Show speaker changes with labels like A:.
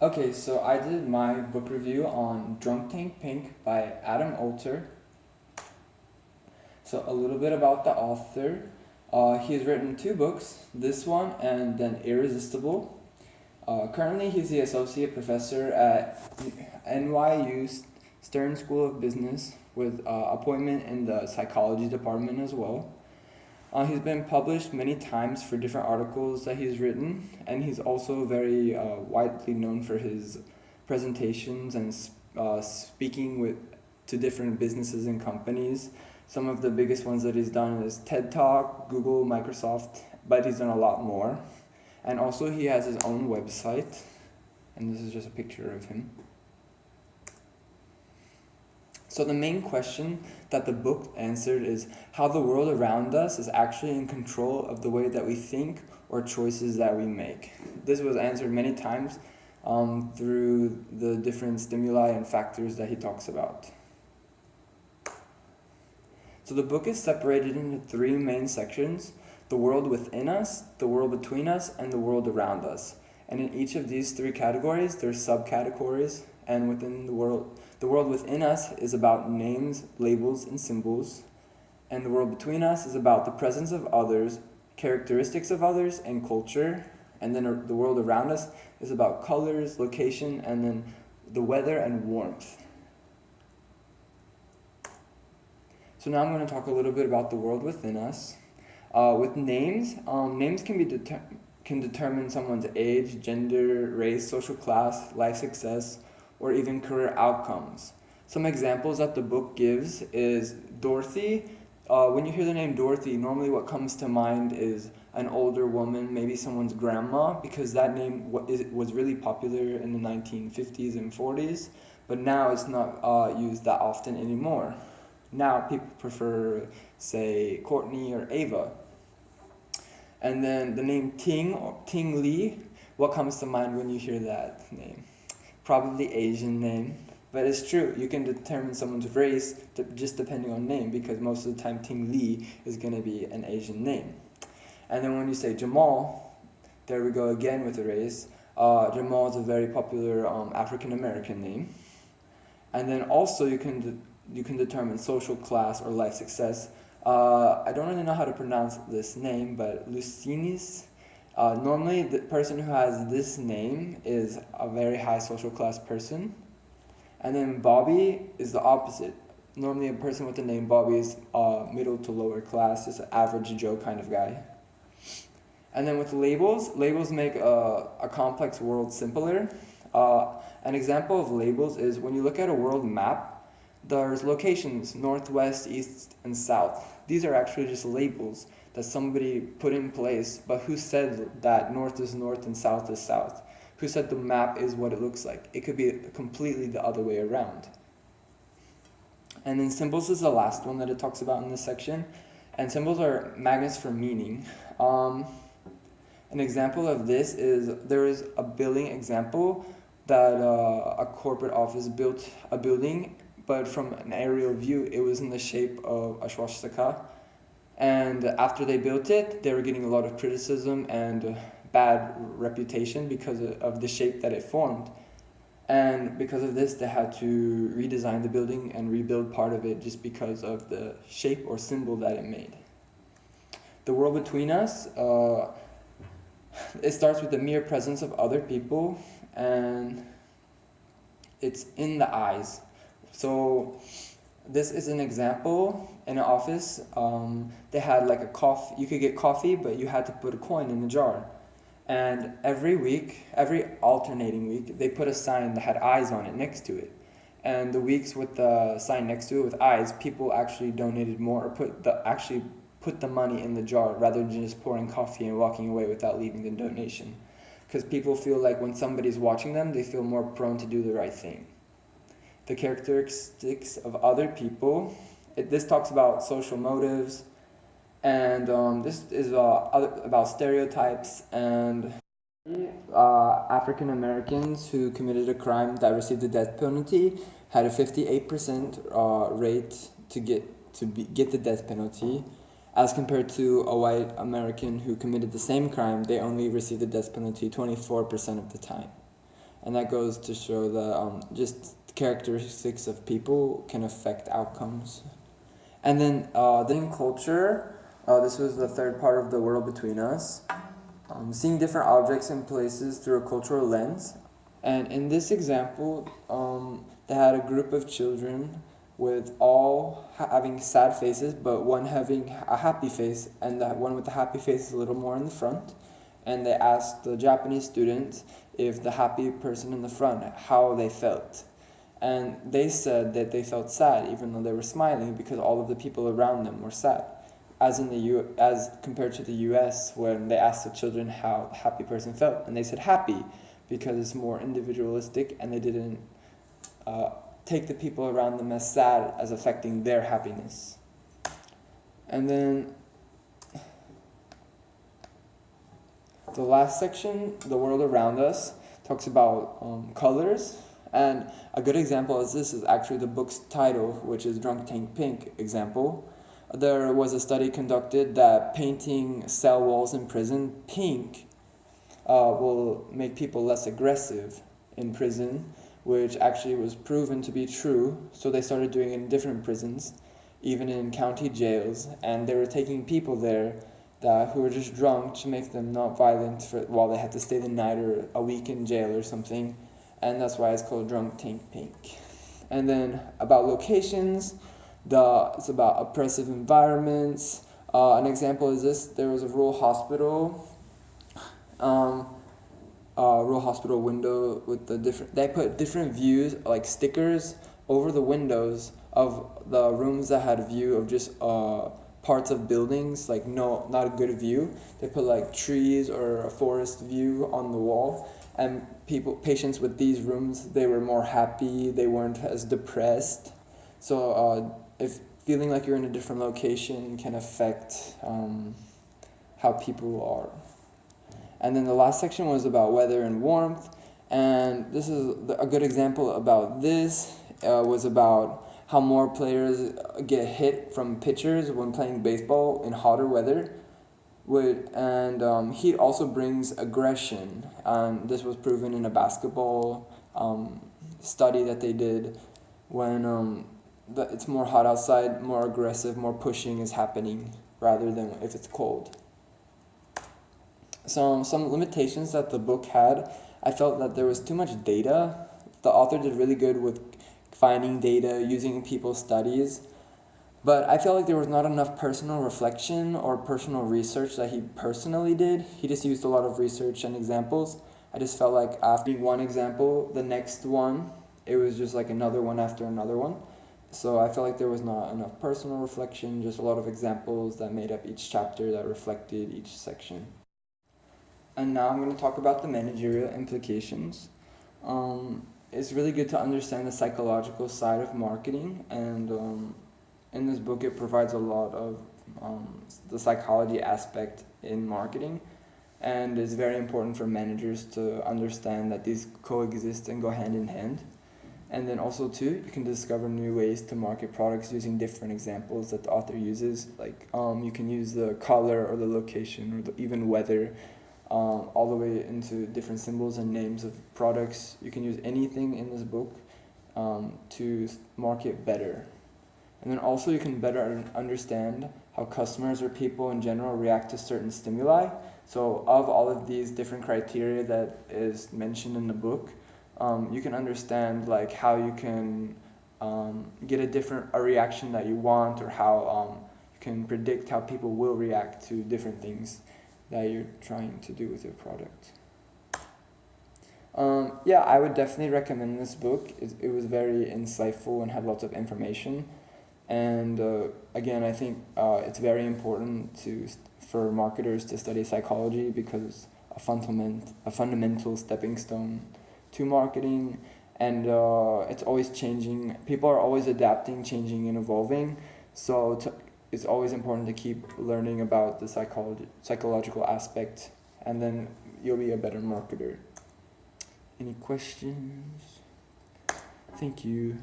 A: Okay, so I did my book review on Drunk Tank Pink by Adam Alter. So a little bit about the author. He has written two books, this one and then Irresistible. Currently, he's the associate professor at NYU Stern School of Business with appointment in the psychology department as well. He's been published many times for different articles that he's written, and he's also very widely known for his presentations and speaking to different businesses and companies. Some of the biggest ones that he's done is TED Talk, Google, Microsoft, but he's done a lot more. And also he has his own website, and this is just a picture of him. So the main question that the book answered is how the world around us is actually in control of the way that we think or choices that we make. This was answered many times through the different stimuli and factors that he talks about. So the book is separated into three main sections: the world within us, the world between us, and the world around us. And in each of these three categories, there's subcategories, and within the world within us is about names, labels, and symbols. And the world between us is about the presence of others, characteristics of others, and culture. And then the world around us is about colors, location, and then the weather and warmth. So now I'm going to talk a little bit about the world within us. With names, names can determine someone's age, gender, race, social class, life success, or even career outcomes. Some examples that the book gives is Dorothy. When you hear the name Dorothy, normally what comes to mind is an older woman, maybe someone's grandma, because that name was really popular in the 1950s and 40s, but now it's not used that often anymore. Now people prefer, say, Courtney or Ava. And then the name Ting or Ting Lee, what comes to mind when you hear that name? Probably Asian name. But it's true, you can determine someone's race just depending on name, because most of the time Ting Lee is going to be an Asian name. And then when you say Jamal, there we go again with the race. Jamal is a very popular African American name. And then also you can determine social class or life success. I don't really know how to pronounce this name, but Lucinis. Normally, the person who has this name is a very high social class person. And then Bobby is the opposite. Normally, a person with the name Bobby is middle to lower class, just an average Joe kind of guy. And then with labels, labels make a complex world simpler. An example of labels is when you look at a world map, there's locations, northwest, east, and south. These are actually just labels that somebody put in place, but who said that north is north and south is south? Who said the map is what it looks like? It could be completely the other way around. And then symbols is the last one that it talks about in this section. And symbols are magnets for meaning. An example of this is there is a building example that a corporate office built a building, but from an aerial view, it was in the shape of a swastika. And after they built it, they were getting a lot of criticism and bad reputation because of the shape that it formed. And because of this, they had to redesign the building and rebuild part of it just because of the shape or symbol that it made. The world between us, it starts with the mere presence of other people, and it's in the eyes. So this is an example in an office. They had like a coffee. You could get coffee, but you had to put a coin in the jar. And every week, every alternating week, they put a sign that had eyes on it next to it. And the weeks with the sign next to it with eyes, people actually donated more or put the money in the jar rather than just pouring coffee and walking away without leaving the donation. Because people feel like when somebody's watching them, they feel more prone to do the right thing. The characteristics of other people. This talks about social motives, and this is about stereotypes and African Americans who committed a crime that received the death penalty had a 58% rate to get the death penalty, as compared to a white American who committed the same crime. They only received the death penalty 24% of the time. and that goes to show that just characteristics of people can affect outcomes. And then in culture, this was the third part of the world between us. Seeing different objects and places through a cultural lens. And in this example, they had a group of children with all having sad faces, but one having a happy face, and that one with the happy face is a little more in the front. And they asked the Japanese students if the happy person in the front, how they felt. And they said that they felt sad even though they were smiling because all of the people around them were sad. As compared to the US, when they asked the children how the happy person felt, and they said happy because it's more individualistic, and they didn't take the people around them as sad as affecting their happiness. And then the last section, the world around us, talks about colors. And a good example of this is actually the book's title, which is Drunk Tank Pink example. There was a study conducted that painting cell walls in prison pink will make people less aggressive in prison, which actually was proven to be true. So they started doing it in different prisons, even in county jails, and they were taking people there who were just drunk to make them not violent while they had to stay the night or a week in jail or something. And that's why it's called Drunk Tank Pink. And then about locations, it's about oppressive environments. An example is this: there was a rural hospital window with they put different views, like stickers, over the windows of the rooms that had a view of just parts of buildings, like not a good view. They put like trees or a forest view on the wall, and patients with these rooms, they were more happy, they weren't as depressed. So if feeling like you're in a different location can affect how people are. And then the last section was about weather and warmth, and this is a good example about this. Was about how more players get hit from pitchers when playing baseball in hotter weather. Heat also brings aggression. This was proven in a basketball study that they did. When it's more hot outside, more aggressive, more pushing is happening rather than if it's cold. So some limitations that the book had, I felt that there was too much data. The author did really good with finding data, using people's studies, but I felt like there was not enough personal reflection or personal research that he personally did. He just used a lot of research and examples. I just felt like after one example, the next one, it was just like another one after another one. So I felt like there was not enough personal reflection, just a lot of examples that made up each chapter that reflected each section. And now I'm going to talk about the managerial implications. It's really good to understand the psychological side of marketing, and in this book it provides a lot of the psychology aspect in marketing, and it's very important for managers to understand that these coexist and go hand in hand. And then also too, you can discover new ways to market products using different examples that the author uses, like you can use the color or the location or even weather, all the way into different symbols and names of products. You can use anything in this book to market better. And then also you can better understand how customers or people in general react to certain stimuli. So of all of these different criteria that is mentioned in the book, you can understand like how you can get a reaction that you want, or how you can predict how people will react to different things that you're trying to do with your product. I would definitely recommend this book. It was very insightful and had lots of information. And again, I think it's very important for marketers to study psychology, because it's a fundamental stepping stone to marketing, and it's always changing. People are always adapting, changing, and evolving. So it's always important to keep learning about the psychological aspect, and then you'll be a better marketer. Any questions? Thank you.